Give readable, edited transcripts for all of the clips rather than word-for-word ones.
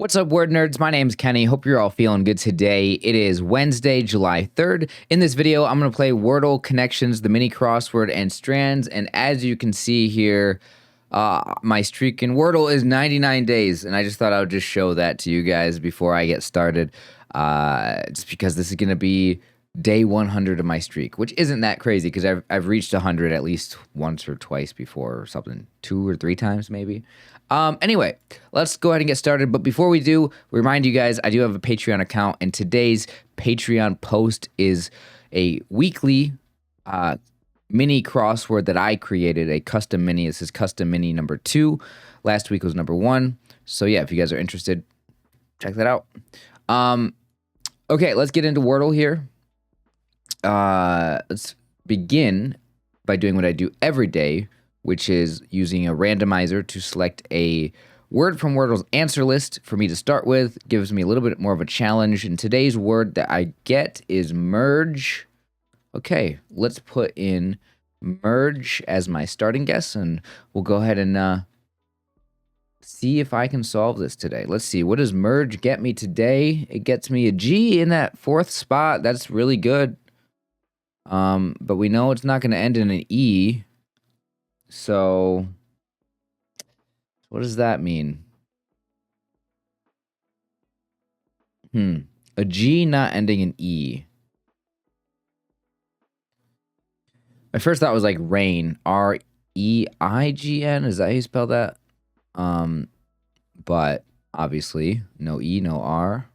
What's up, word nerds? My name's Kenny. Hope you're all feeling good today. It is Wednesday, July 3rd. In this video, I'm going to play Wordle Connections, the mini crossword, and strands. And as you can see here, my streak in Wordle is 99 days. And I just thought I would just show that to you guys before I get started. Just because this is going to be day 100 of my streak, which isn't that crazy because I've reached 100 at least once or twice before or something, 2 or 3 times maybe. Anyway, let's go ahead and get started. But before we do, remind you guys, I do have a Patreon account, and today's Patreon post is a weekly mini crossword that I created, a custom mini. This is custom mini number 2. Last week was number 1. So yeah, if you guys are interested, check that out. Okay, let's get into Wordle here. Let's begin by doing what I do every day, which is using a randomizer to select a word from Wordle's answer list for me to start with. Gives me a little bit more of a challenge. And today's word that I get is merge. Okay, let's put in merge as my starting guess, and we'll go ahead and see if I can solve this today. Let's see, what does merge get me today? It gets me a G in that 4th spot. That's really good. But we know it's not going to end in an E. So, what does that mean? A G not ending in E. My first thought was like rain. R-E-I-G-N. Is that how you spell that? But obviously, no E, no R.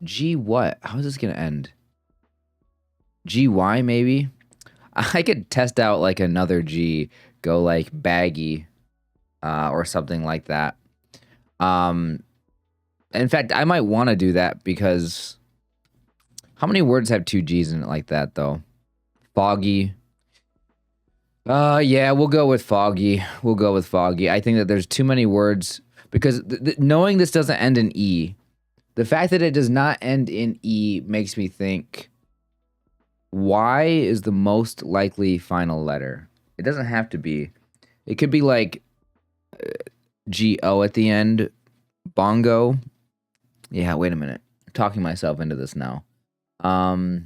G what? How is this going to end? G-Y maybe? I could test out like another G, go like baggy, or something like that. In fact, I might want to do that because how many words have 2 G's in it like that though? Foggy. Yeah, we'll go with foggy. We'll go with foggy. I think that there's too many words because knowing this doesn't end in E, the fact that it does not end in E makes me think Y is the most likely final letter. It doesn't have to be. It could be like G-O at the end. Bongo. Yeah, wait a minute. I'm talking myself into this now. Fungi.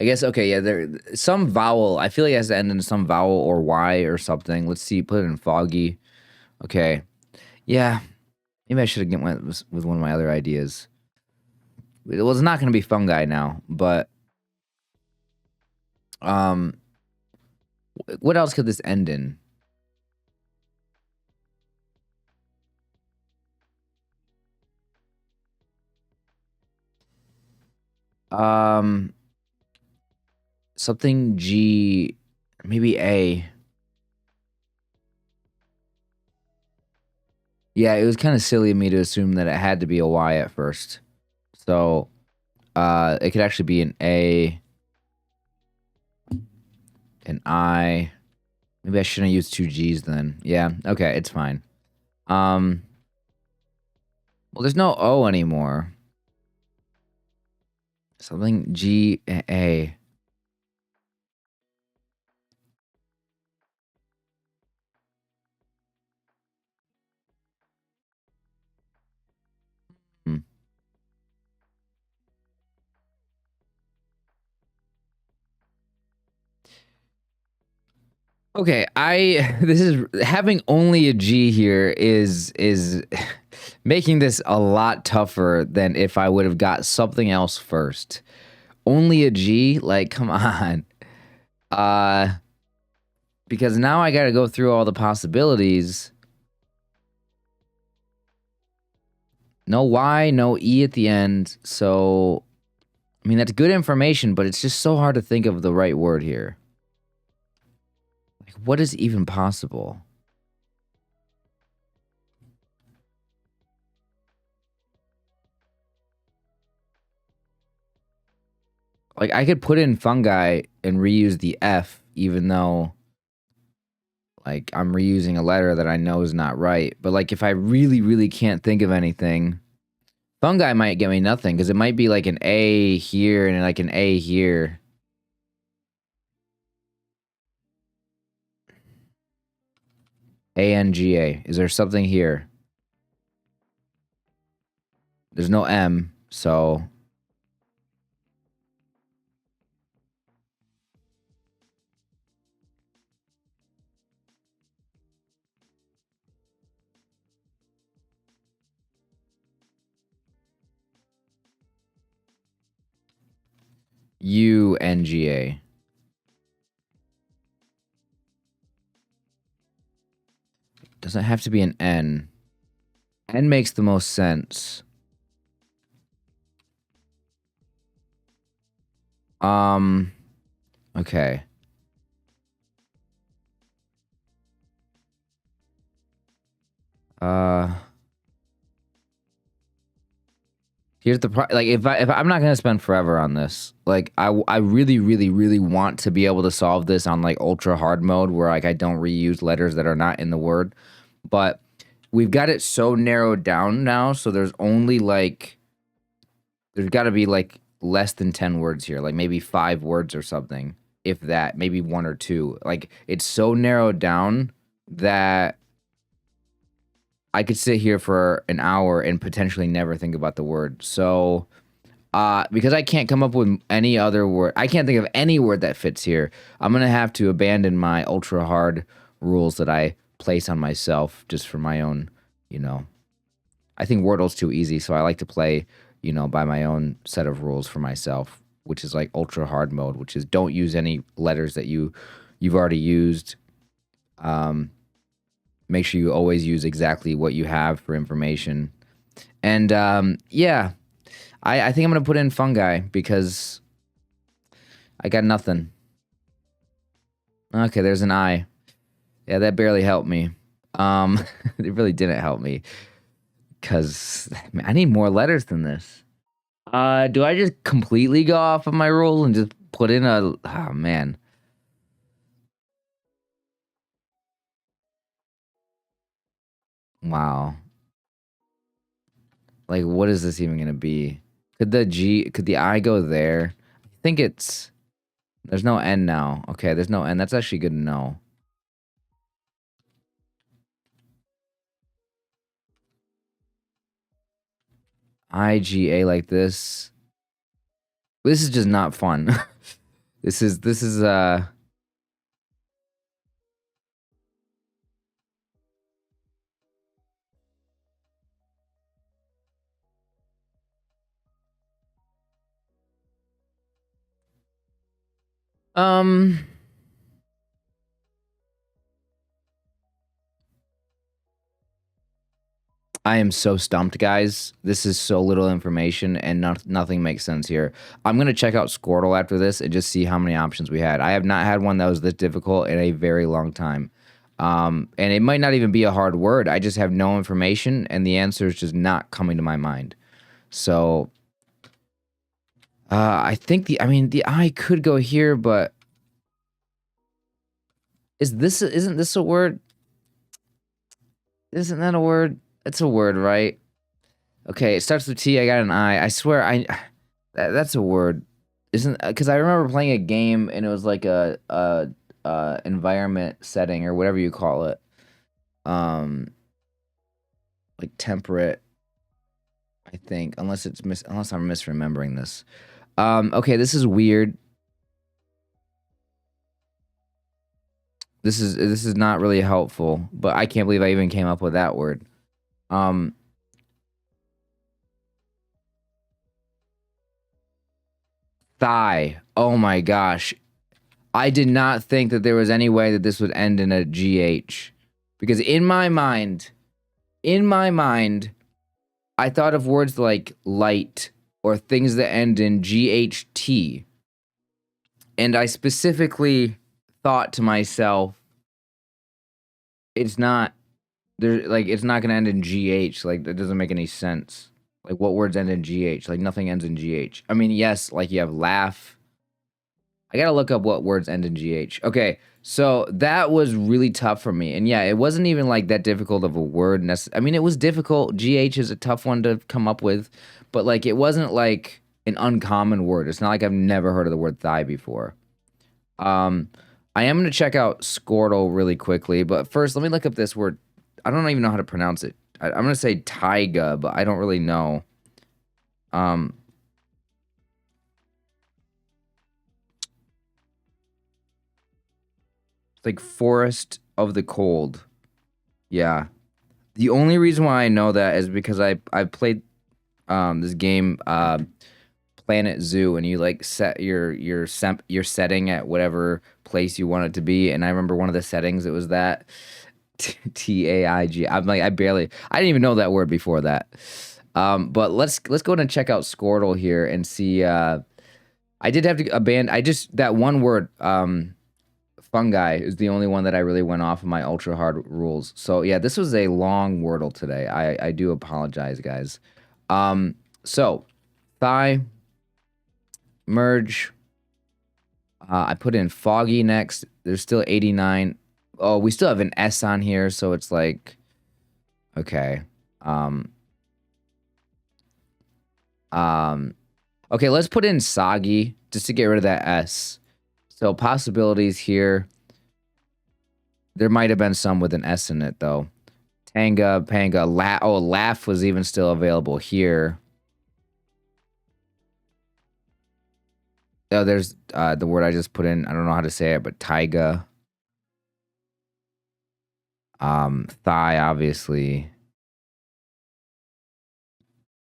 I guess, okay, yeah, there some vowel. I feel like it has to end in some vowel or Y or something. Let's see, put it in foggy. Okay. Yeah, maybe I should have went with one of my other ideas. Well, it's not going to be fungi now, but what else could this end in? Something G, maybe A. Yeah, it was kind of silly of me to assume that it had to be a Y at first. So, it could actually be an A, an I. Maybe I shouldn't use 2 G's then. Yeah, okay, it's fine. Well, there's no O anymore. Something G, A. Okay, this is having only a G here is making this a lot tougher than if I would have got something else first. Only a G, like come on. Because now I got to go through all the possibilities. No Y, no E at the end. So I mean that's good information, but it's just so hard to think of the right word here. What is even possible? Like, I could put in fungi and reuse the F, even though, like, I'm reusing a letter that I know is not right. But, like, if I really, really can't think of anything, fungi might get me nothing, because it might be, like, an A here and, like, an A here. A-N-G-A. Is there something here? There's no M, so... U-N-G-A. Doesn't have to be an N. N makes the most sense. Okay. Here's the like if I'm not gonna spend forever on this. Like I really want to be able to solve this on like ultra hard mode where like I don't reuse letters that are not in the word, but we've got it so narrowed down now. So there's only like there's got to be like less than 10 words here, like maybe 5 words or something, if that, maybe 1 or 2. Like it's so narrowed down that I could sit here for an hour and potentially never think about the word. So, because I can't come up with any other word, I can't think of any word that fits here. I'm going to have to abandon my ultra hard rules that I place on myself just for my own, you know. I think Wordle's too easy, so I like to play, you know, by my own set of rules for myself, which is like ultra hard mode, which is don't use any letters that you've already used. Make sure you always use exactly what you have for information. And yeah, I think I'm going to put in fungi because I got nothing. Okay, there's an I. Yeah, that barely helped me. It really didn't help me because I need more letters than this. Do I just completely go off of my rule and just put in a... Oh, man. Wow. Like, what is this even gonna be? Could the I go there? I think it's... There's no N now. Okay, there's no N. That's actually good to know. IGA like this. This is just not fun. This is I am so stumped, guys. This is so little information, and nothing makes sense here. I'm going to check out Squirtle after this and just see how many options we had. I have not had one that was this difficult in a very long time. And it might not even be a hard word. I just have no information, and the answer is just not coming to my mind. So, I think the I could go here, but isn't this a word? Isn't that a word? It's a word, right? Okay, it starts with T. I got an I. I swear, that's a word, isn't? Because I remember playing a game and it was like a environment setting or whatever you call it, like temperate. I think, unless I'm misremembering this. Okay, this is weird. This is not really helpful, but I can't believe I even came up with that word. Thigh. Oh my gosh. I did not think that there was any way that this would end in a GH. Because in my mind, I thought of words like light or things that end in GHT. And I specifically thought to myself, it's not gonna end in GH. Like, that doesn't make any sense. Like, what words end in GH? Like, nothing ends in GH. I mean, yes, like you have laugh. I gotta look up what words end in GH. Okay, so that was really tough for me. And yeah, it wasn't even like that difficult of a word. I mean, it was difficult. GH is a tough one to come up with. But like, it wasn't like an uncommon word. It's not like I've never heard of the word thigh before. I am going to check out Squirtle really quickly, but first let me look up this word. I don't even know how to pronounce it. I'm going to say taiga, but I don't really know. It's like Forest of the Cold. Yeah. The only reason why I know that is because I played this game Planet Zoo, and you like set your setting at whatever place you want it to be, and I remember one of the settings, it was that TAIG. I'm like, I didn't even know that word before that. But let's go ahead and check out Squirtle here and see. I did have to abandon. That one word, fungi, is the only one that I really went off of my ultra hard rules. So yeah, this was a long Wordle today. I do apologize, guys. So thigh, merge. I put in foggy next. There's still 89. Oh, we still have an S on here, so it's like, okay. Okay, let's put in soggy just to get rid of that S. So possibilities here. There might have been some with an S in it, though. Tanga, panga, laugh was even still available here. Oh, there's the word I just put in. I don't know how to say it, but taiga. Thigh, obviously.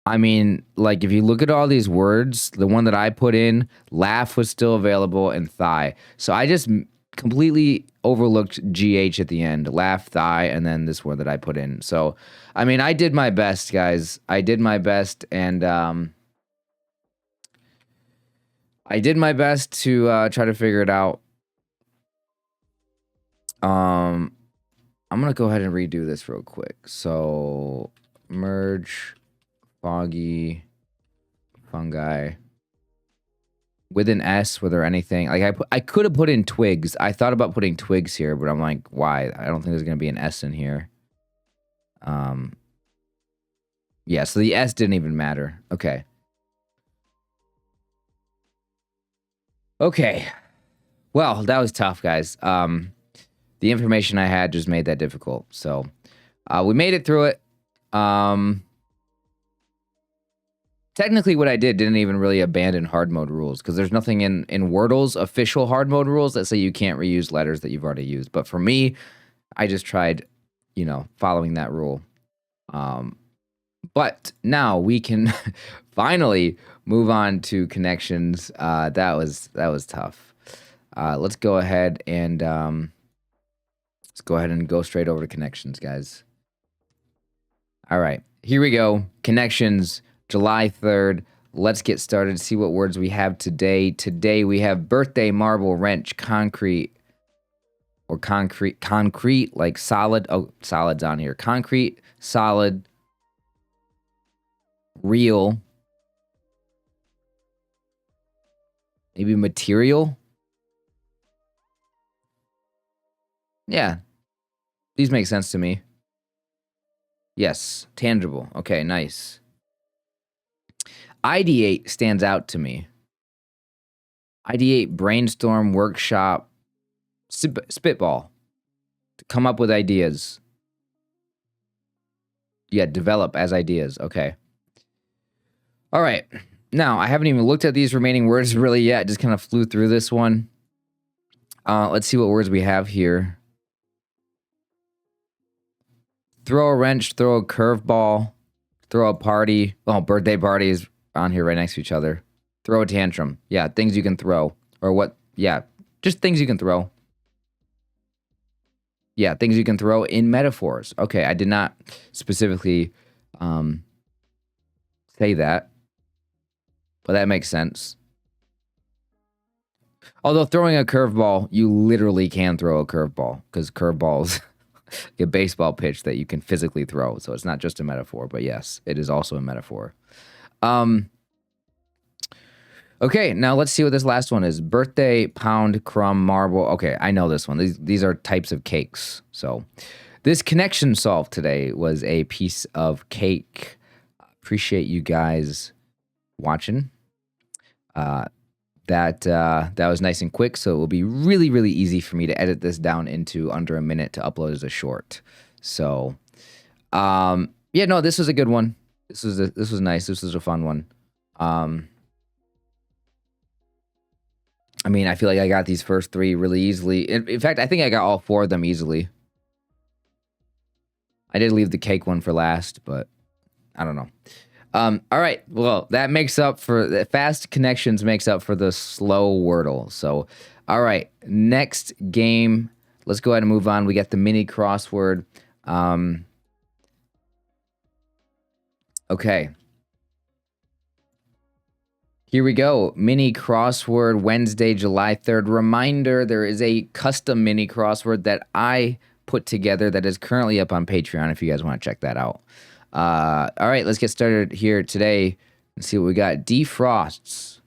I mean, like, if you look at all these words, the one that I put in, laugh was still available, and thigh. So I just completely overlooked GH at the end. Laugh, thigh, and then this word that I put in. So, I mean, I did my best, guys. I did my best, and I did my best to try to figure it out. I'm going to go ahead and redo this real quick. So, merge, foggy, fungi. With an S, were there anything? Like, I could have put in twigs. I thought about putting twigs here, but I'm like, why? I don't think there's going to be an S in here. Yeah, so the S didn't even matter. Okay. Okay. Well, that was tough, guys. The information I had just made that difficult. So, we made it through it. Technically, what I didn't even really abandon hard mode rules, because there's nothing in Wordle's official hard mode rules that say you can't reuse letters that you've already used. But for me, I just tried, following that rule. But now we can finally move on to connections. That was tough. Let's go ahead and go straight over to connections, guys. All right, here we go. Connections. July 3rd. Let's get started. See what words we have today. Today we have birthday, marble, wrench, concrete, or concrete, like solid. Oh, solid's on here. Concrete, solid, real, maybe material. Yeah, these make sense to me. Yes, tangible. Okay, nice. Ideate stands out to me. Ideate, brainstorm, workshop, spitball. To come up with ideas. Yeah, develop as ideas. Okay. All right. Now, I haven't even looked at these remaining words really yet. Just kind of flew through this one. Let's see what words we have here. Throw a wrench, throw a curveball, throw a party. Oh, birthday party is on here right next to each other. Throw a tantrum. Yeah, things you can throw. Or what? Yeah, just things you can throw. Yeah, things you can throw in metaphors. Okay, I did not specifically say that, but that makes sense. Although throwing a curveball, you literally can throw a curveball, because curveballs a baseball pitch that you can physically throw. So it's not just a metaphor, but yes, it is also a metaphor. Okay, now let's see what this last one is. Birthday, pound, crumb, marble. Okay, I know this one. These are types of cakes. So this connection solve today was a piece of cake. Appreciate you guys watching. that was nice and quick, so it will be really, really easy for me to edit this down into under a minute to upload as a short. So, yeah, no, this was a good one. This was nice. This was a fun one. I mean, I feel like I got these first three really easily. In fact, I think I got all four of them easily. I did leave the cake one for last, but I don't know. All right. Well, that makes up for the fast connections makes up for the slow Wordle. So, all right. Next game. Let's go ahead and move on. We got the mini crossword. Okay. Here we go. Mini crossword Wednesday, July 3rd. Reminder, there is a custom mini crossword that I put together that is currently up on Patreon if you guys want to check that out. All right, let's get started here today and see what we got. Defrosts.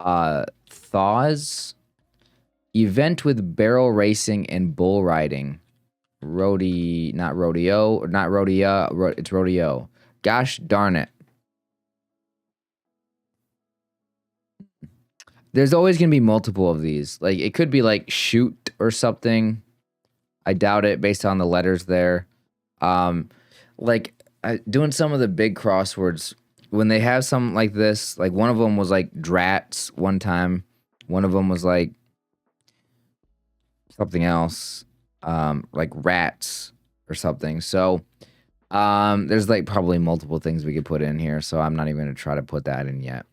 Thaws. Event with barrel racing and bull riding. Not rodeo. It's rodeo. Gosh darn it. There's always going to be multiple of these. Like, it could be like shoot or something. I doubt it based on the letters there. Doing some of the big crosswords, when they have something like this, like one of them was like drats one time. One of them was like something else, like rats or something. So there's like probably multiple things we could put in here. So I'm not even going to try to put that in yet.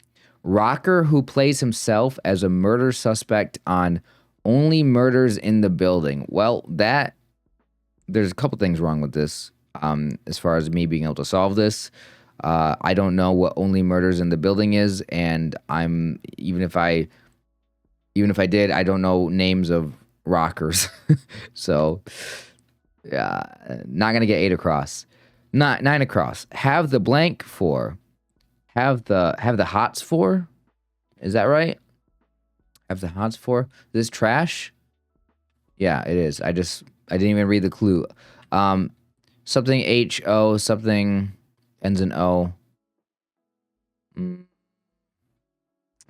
Rocker who plays himself as a murder suspect on Only Murders in the Building. Well, there's a couple things wrong with this. As far as me being able to solve this, I don't know what Only Murders in the Building is, and even if I did, I don't know names of rockers. So, yeah, not gonna get 8 across. 9 across. Have the blank for. Have the hots for. Is that right? Have the hots for. This trash? Yeah, it is. I didn't even read the clue. Something H-O, something ends in O.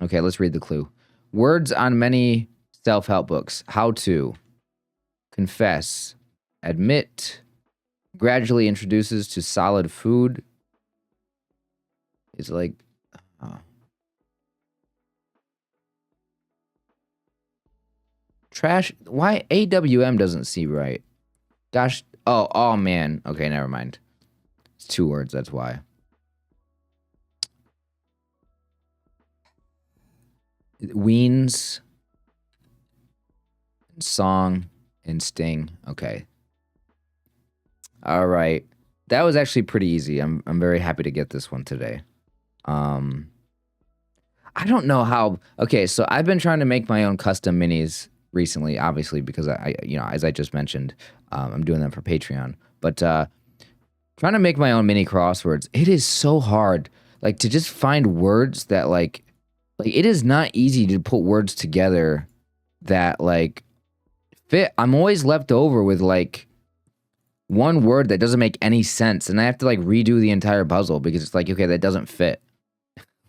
Okay, let's read the clue. Words on many self-help books. How to. Confess. Admit. Gradually introduces to solid food. It's like... Trash. Why AWM doesn't see right? Gosh. Oh man. Okay, never mind. It's 2 words, that's why. Weens. Song and sting. Okay. All right. That was actually pretty easy. I'm very happy to get this one today. I don't know how. Okay, so I've been trying to make my own custom minis recently, obviously, because I as I just mentioned, I'm doing them for Patreon. But trying to make my own mini crosswords, it is so hard. Like, to just find words that like it is not easy to put words together that like fit. I'm always left over with like one word that doesn't make any sense, and I have to like redo the entire puzzle because it's like, okay, that doesn't fit.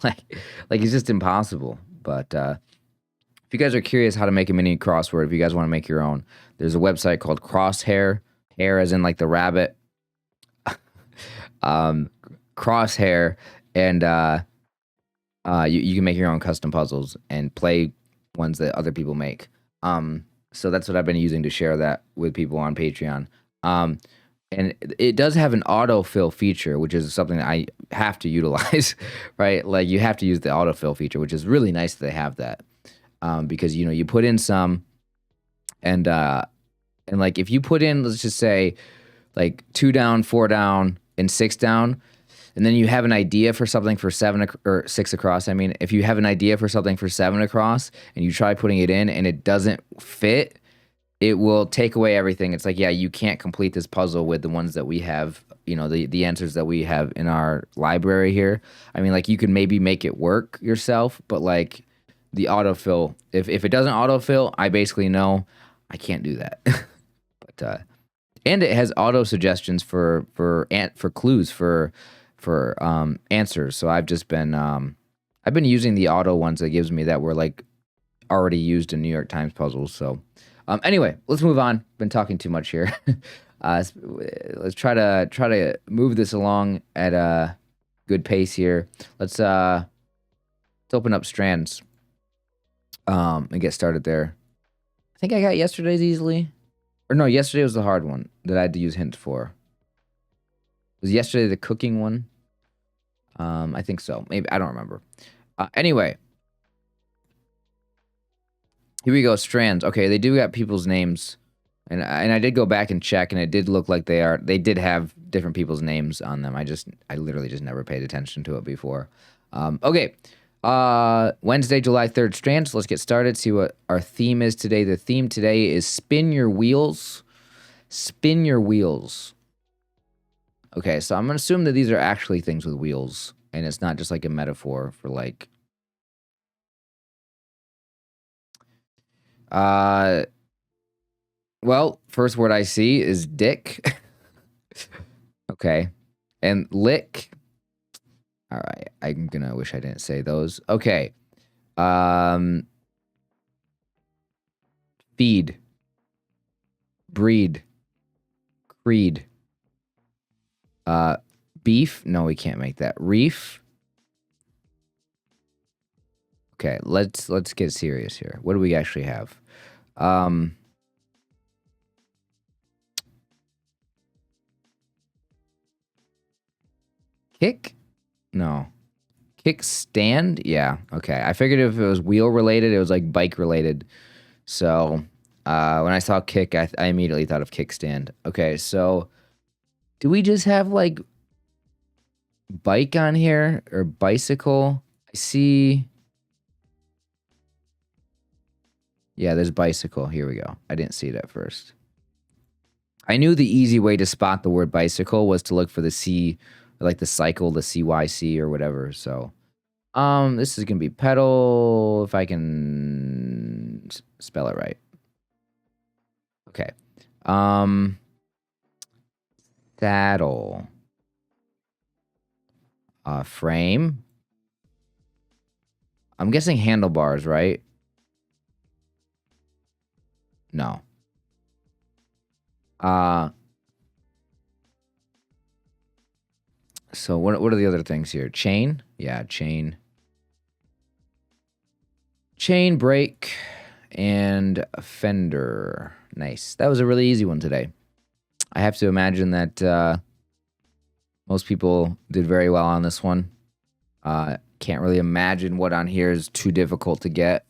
like it's just impossible. But if you guys are curious how to make a mini crossword, if you guys want to make your own, there's a website called Crosshair, hair as in like the rabbit, Crosshair, and you can make your own custom puzzles and play ones that other people make. So that's what I've been using to share that with people on Patreon. And it does have an autofill feature, which is something that I have to utilize, right? Like, you have to use the autofill feature, which is really nice that they have that. Because, you put in some, and like, if you put in, let's just say, like 2 down, 4 down, and 6 down, and then you have an idea for something for 7 or 6 across. I mean, if you have an idea for something for 7 across, and you try putting it in, and it doesn't fit, it will take away everything. It's like, yeah, you can't complete this puzzle with the ones that we have, the answers that we have in our library here. I mean, like, you can maybe make it work yourself, but like the autofill, if it doesn't autofill, I basically know I can't do that. But and it has auto suggestions for clues for answers. So I've been using the auto ones that gives me that were like already used in New York Times puzzles. So anyway, let's move on. Been talking too much here. Let's try to move this along at a good pace here. Let's open up Strands and get started there. I think I got yesterday's easily. Or no, yesterday was the hard one that I had to use hints for. Was yesterday the cooking one? I think so. Maybe. I don't remember. Anyway. Here we go, Strands. Okay, they do got people's names. And I did go back and check, and it did look like they did have different people's names on them. I literally just never paid attention to it before. Okay. Wednesday, July 3rd, Strands. Let's get started, see what our theme is today. The theme today is spin your wheels. Spin your wheels. Okay, so I'm going to assume that these are actually things with wheels, and it's not just like a metaphor for like... Well, first word I see is dick. Okay. And lick. All right. I'm going to wish I didn't say those. Okay. Feed. Breed. Creed. Beef. No, we can't make that. Reef. Okay, let's get serious here. What do we actually have? Kick? No. Kick stand? Yeah, okay. I figured if it was wheel related, it was like bike related. So, when I saw kick, I immediately thought of kickstand. Okay, so do we just have like bike on here or bicycle? I see... Yeah, there's bicycle. Here we go. I didn't see it at first. I knew the easy way to spot the word bicycle was to look for the C, like the cycle, the CYC or whatever. So, this is going to be pedal, if I can spell it right. Okay. Saddle. Frame. I'm guessing handlebars, right? No. So what are the other things here? Chain? Yeah, chain. Chain, brake, and fender. Nice. That was a really easy one today. I have to imagine that most people did very well on this one. Can't really imagine what on here is too difficult to get.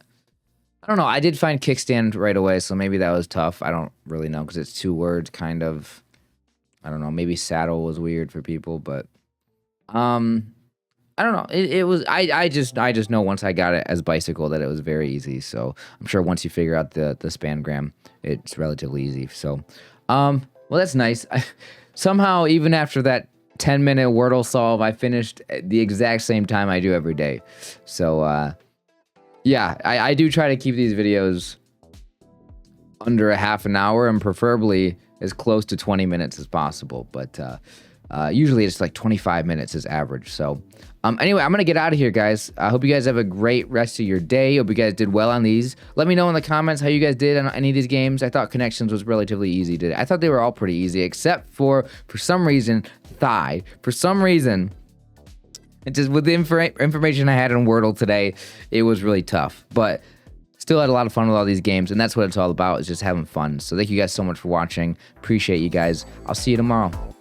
I don't know. I did find kickstand right away, so maybe that was tough. I don't really know because it's 2 words, kind of. I don't know. Maybe saddle was weird for people, but I don't know. It was. I just know once I got it as bicycle that it was very easy. So I'm sure once you figure out the spangram, it's relatively easy. So, well, that's nice. Somehow, even after that 10-minute Wordle solve, I finished the exact same time I do every day. So. Yeah, I do try to keep these videos under a half an hour and preferably as close to 20 minutes as possible. But usually it's like 25 minutes is average. So anyway, I'm going to get out of here, guys. I hope you guys have a great rest of your day. Hope you guys did well on these. Let me know in the comments how you guys did on any of these games. I thought Connections was relatively easy today. I thought they were all pretty easy, except for some reason, Thigh. For some reason... And just with the information I had on Wordle today, it was really tough. But still had a lot of fun with all these games, and that's what it's all about, is just having fun. So thank you guys so much for watching. Appreciate you guys. I'll see you tomorrow.